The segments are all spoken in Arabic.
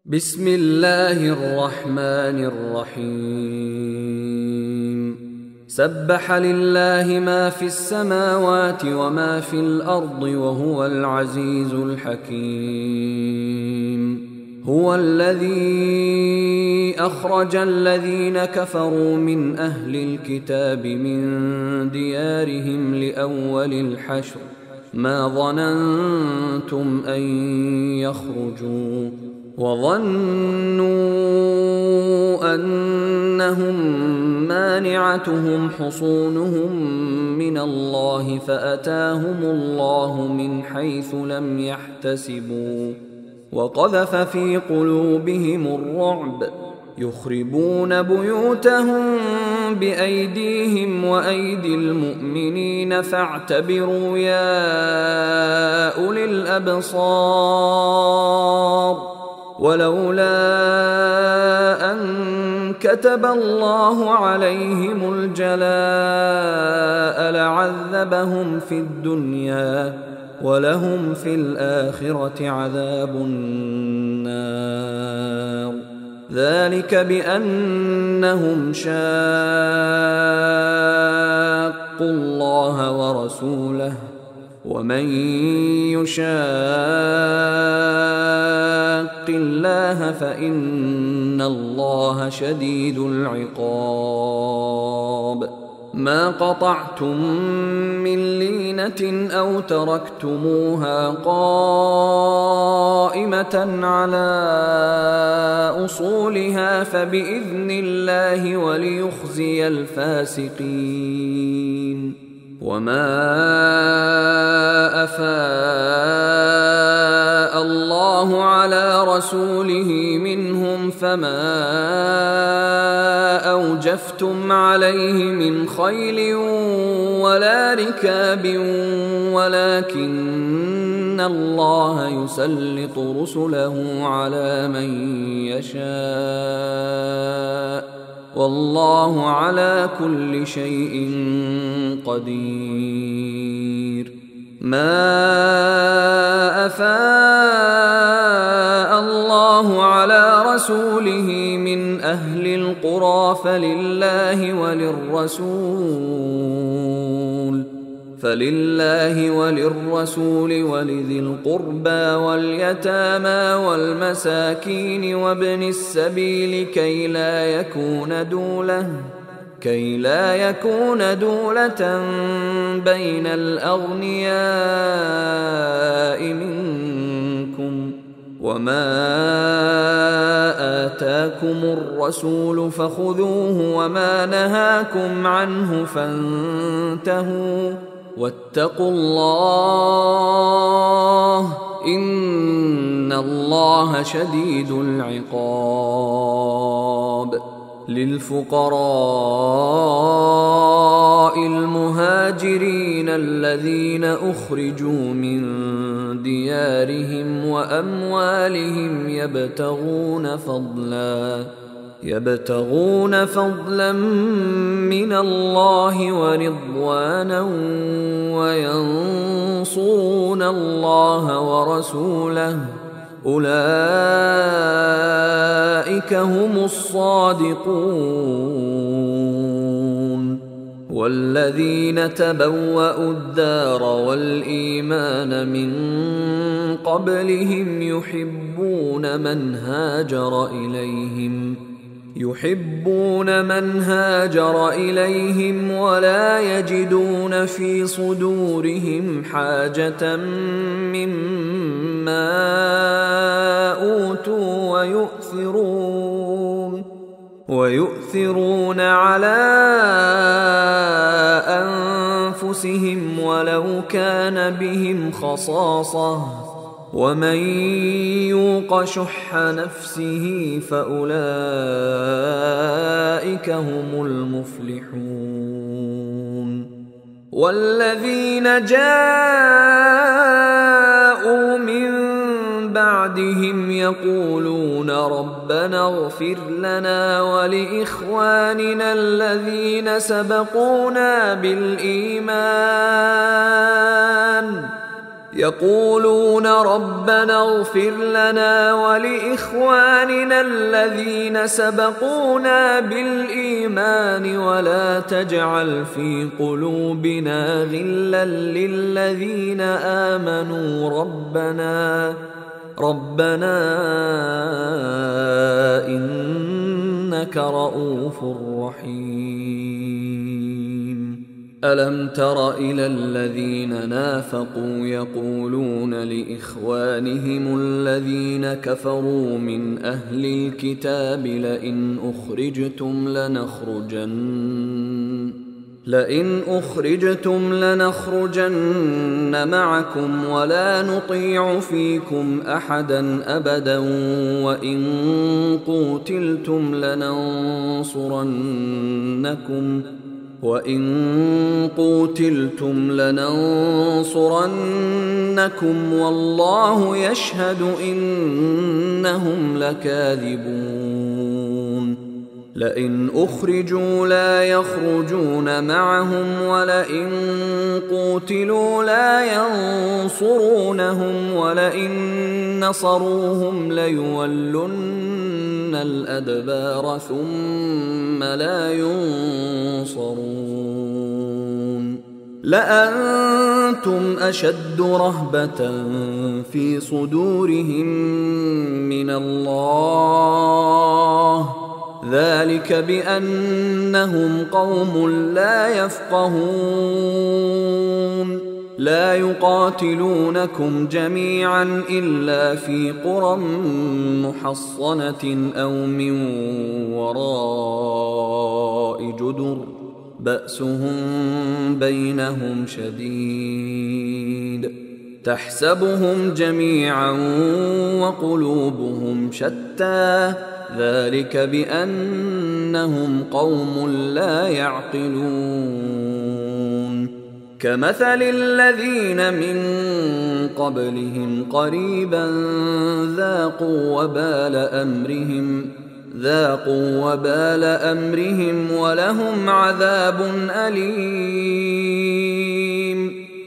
بسم الله الرحمن الرحيم سبح لله ما في السماوات وما في الأرض وهو العزيز الحكيم هو الذي أخرج الذين كفروا من أهل الكتاب من ديارهم لأول الحشر ما ظننتم أن يخرجوا وظنوا أنهم مانعتهم حصونهم من الله فأتاهم الله من حيث لم يحتسبوا وقذف في قلوبهم الرعب يخربون بيوتهم بأيديهم وأيدي المؤمنين فاعتبروا يا أولي الأبصار ولولا أن كتب الله عليهم الجلاء لعذبهم في الدنيا ولهم في الآخرة عذاب النار ذلك بأنهم شاقوا الله ورسوله ومن يشاق الله فإن الله شديد العقاب ما قطعتم من لينة أو تركتموها قائمة على أصولها فبإذن الله وليخزي الفاسقين وما أفاء الله على رسوله منهم فما أوجفتم عليه من خيل ولا ركاب ولكن الله يسلط رسله على من يشاء والله على كل شيء قدير ما أفاء الله على رسوله من أهل القرى فلله وللرسول ولذي القربى واليتامى والمساكين وابن السبيل كي لا يكون دولة بين الأغنياء منكم وما آتاكم الرسول فخذوه وما نهاكم عنه فانتهوا واتقوا الله إن الله شديد العقاب للفقراء المهاجرين الذين أخرجوا من ديارهم وأموالهم يبتغون فضلا من الله ورضوانا وينصرون الله ورسوله أولئك هم الصادقون والذين تبوأوا الدار والإيمان من قبلهم يحبون من هاجر إليهم ولا يجدون في صدورهم حاجة مما أوتوا ويؤثرون على أنفسهم ولو كان بهم خصاصة ومن يوق شح نفسه فأولئك هم المفلحون والذين جاءوا من بعدهم يقولون ربنا اغفر لنا ولإخواننا الذين سبقونا بالإيمان يقولون ربنا اغفر لنا ولإخواننا الذين سبقونا بالإيمان ولا تجعل في قلوبنا غلا للذين آمنوا ربنا إنك رؤوف رحيم. ألم تر إلى الذين نافقوا يقولون لإخوانهم الذين كفروا من أهل الكتاب لئن أخرجتم لنخرجن معكم ولا نطيع فيكم أحدا أبدا وإن قوتلتم لننصرنكم والله يشهد إنهم لكاذبون. لئن أخرجوا لا يخرجون معهم ولئن قوتلوا لا ينصرونهم ولئن نصروهم ليولن الأدبار ثم لا ينصرون. لأنتم أشد رهبة في صدورهم من الله ذلك بأنهم قوم لا يفقهون. لا يقاتلونكم جميعا إلا في قرى محصنة أو من وراء جدر بأسهم بينهم شديد تحسبهم جميعا وقلوبهم شتى ذلك بأنهم قوم لا يعقلون. كمثل الذين من قبلهم قريبا ذاقوا وبال أمرهم ولهم عذاب أليم.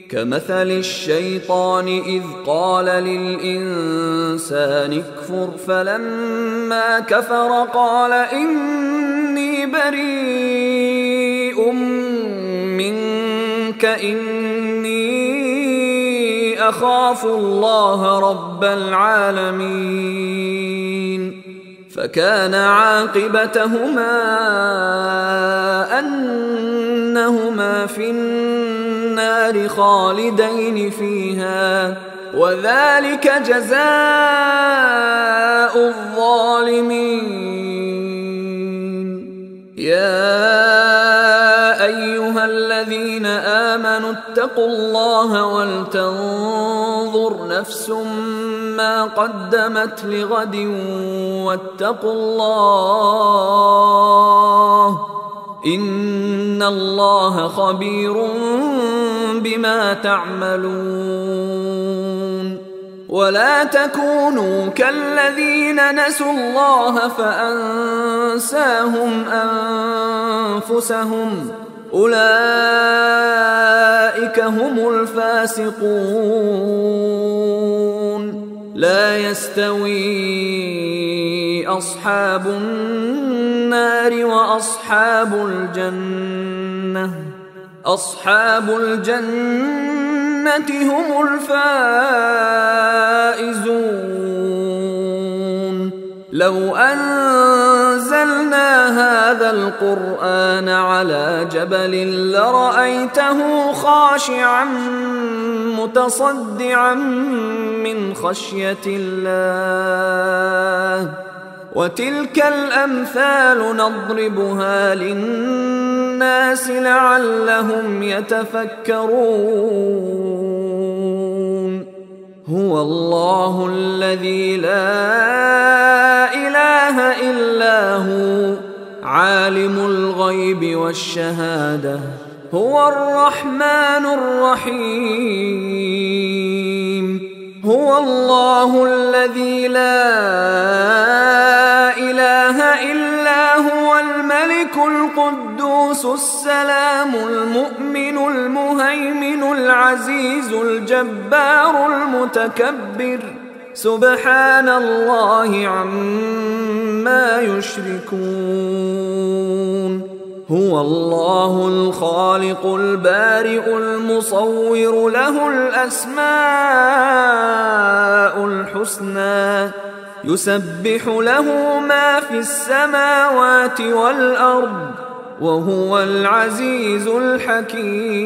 كمثل الشيطان إذ قال للإنسان اكفر فلما كفر قال إني بريء منك إني أخاف الله رب العالمين. فكان عاقبتهما أنهما في النار خالدين فيها وذلك جزاء الظالمين. يا أيها الذين آمنوا اتقوا الله ولتنظر نفس ما قدمت لغد واتقوا الله إن الله خبير بما تعملون. ولا تكونوا كالذين نسوا الله فأنساهم أنفسهم أولئك هم الفاسقون. لا يستوي أصحاب النار وأصحاب الجنة هم الفائزون. لو أنزلنا هذا القرآن على جبل لرأيته خاشعا متصدعا من خشية الله. وتلك الأمثال نضربها للناس لعلهم يتفكرون. هو الله الذي لا إله إلا هو عالم الغيب والشهادة هو الرحمن الرحيم. هو الله الذي لا إله إلا هو الملك القدوس القدوس السلام المؤمن المهيمن العزيز الجبار المتكبر سبحان الله عما يشركون هو الله الخالق البارئ المصور له الأسماء الحسنى يسبح له ما في السماوات والأرض وهو العزيز الحكيم